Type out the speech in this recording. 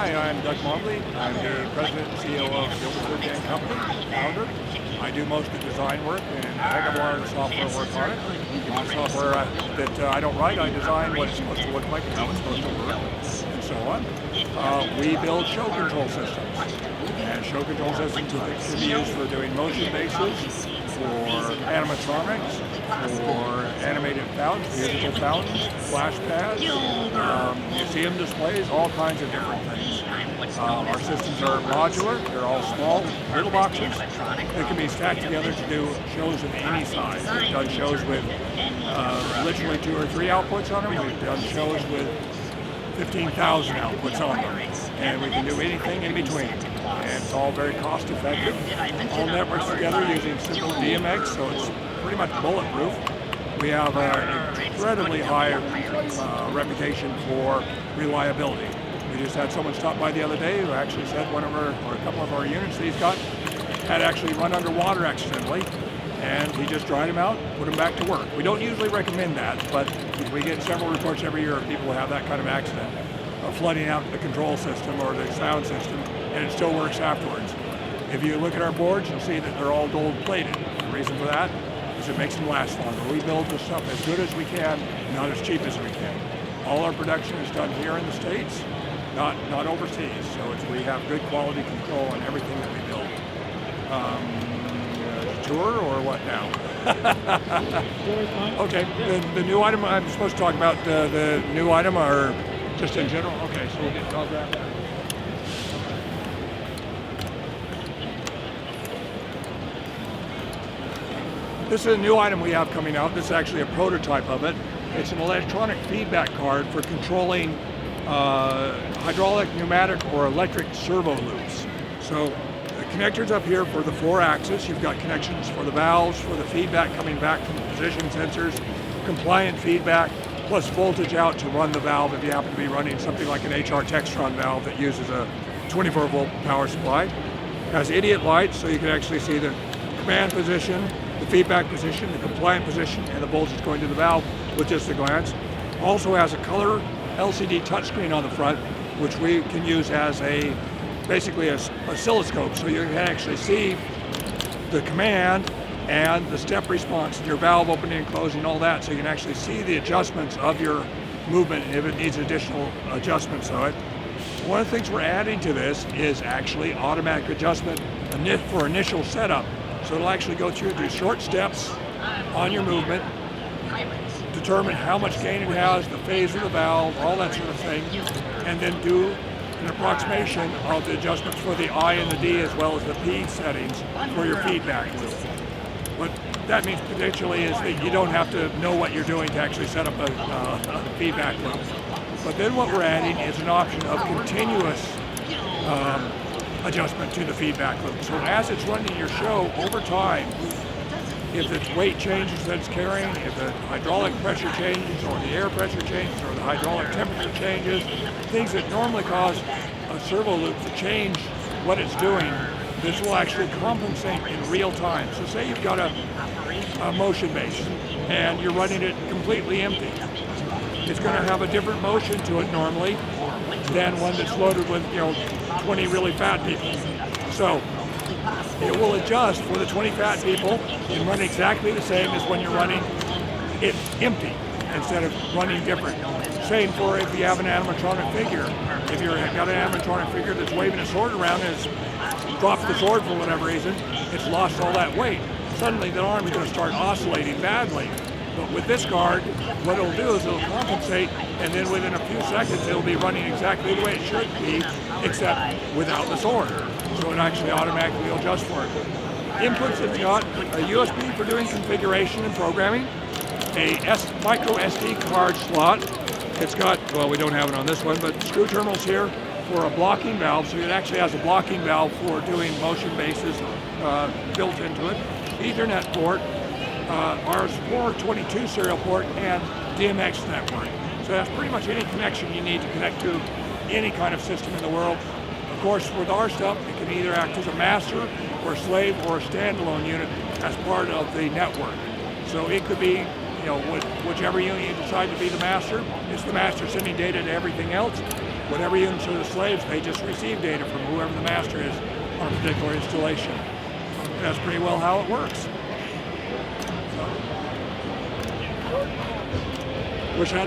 Hi, I'm Doug Mobley. I'm the president and CEO of Gilderfluke Co, founder. I do most of the design work and a heck of a lot of the software work on it. The software that I don't write, I design what it's supposed to look like and how it's supposed to work, and so on. We build show control systems. And show control systems can be used for doing motion bases, for animatronics, for animated fountains, musical fountains, flash pads, museum displays, all kinds of different things. Our systems are modular. They're all small, little boxes. They can be stacked together to do shows of any size. We've done shows with literally 2 or 3 outputs on them. We've done shows with 15,000 outputs on them. And we can do anything in between. And it's all very cost effective. All networks together using simple DMX, so it's pretty much bulletproof. We have an incredibly high reputation for reliability. We just had someone stop by the other day who actually said a couple of our units that he's got had actually run underwater accidentally, and he just dried them out, put them back to work. We don't usually recommend that, but we get several reports every year of people who have that kind of accident, flooding out the control system or the sound system, and it still works afterwards. If you look at our boards, you'll see that they're all gold plated. The reason for that is it makes them last longer. We build this stuff as good as we can, not as cheap as we can. All our production is done here in the States, not overseas. So we have good quality control on everything that we build. Tour or what now? Okay, the new item I'm supposed to talk about, the new item or just in general? Okay, so I'll grab that. This is a new item we have coming out. This is actually a prototype of it. It's an electronic feedback card for controlling hydraulic, pneumatic, or electric servo loops. So the connectors up here for the 4-axis. You've got connections for the valves, for the feedback coming back from the position sensors, compliant feedback, plus voltage out to run the valve if you happen to be running something like an HR Textron valve that uses a 24-volt power supply. It has idiot lights, so you can actually see the command position, the feedback position, the compliant position, and the voltage going to the valve with just a glance. Also has a color LCD touchscreen on the front, which we can use as basically an oscilloscope, so you can actually see the command and the step response, your valve opening and closing, all that, so you can actually see the adjustments of your movement and if it needs additional adjustments to it. One of the things we're adding to this is actually automatic adjustment for initial setup. So it'll actually go through these short steps on your movement, determine how much gain it has, the phase of the valve, all that sort of thing, and then do an approximation of the adjustments for the I and the D as well as the P settings for your feedback loop. What that means potentially is that you don't have to know what you're doing to actually set up a feedback loop. But then what we're adding is an option of continuous adjustment to the feedback loop. So as it's running your show over time, if its weight changes that it's carrying, if the hydraulic pressure changes or the air pressure changes or the hydraulic temperature changes, things that normally cause a servo loop to change what it's doing, this will actually compensate in real time. So say you've got a motion base and you're running it completely empty. It's going to have a different motion to it normally than one that's loaded with 20 really fat people. So it will adjust for the 20 fat people and run exactly the same as when you're running it empty instead of running different. Same for if you have an animatronic figure. If you've got an animatronic figure that's waving a sword around and has dropped the sword for whatever reason, it's lost all that weight. Suddenly the arm is going to start oscillating badly. But with this card, what it'll do is it'll compensate, and then within a few seconds it'll be running exactly the way it should be, except without the sword. So it actually automatically will adjust for it. Inputs, it's got a USB for doing configuration and programming, a micro SD card slot. It's got, well, we don't have it on this one, but screw terminals here for a blocking valve. So it actually has a blocking valve for doing motion bases built into it. Ethernet port, our 422 serial port, and DMX network. So that's pretty much any connection you need to connect to any kind of system in the world. Of course, with our stuff, it can either act as a master or a slave or a standalone unit as part of the network. So it could be, whichever unit you decide to be the master, it's the master sending data to everything else. whatever units are the slaves, they just receive data from whoever the master is on a particular installation. And that's pretty well how it works. So, wish I had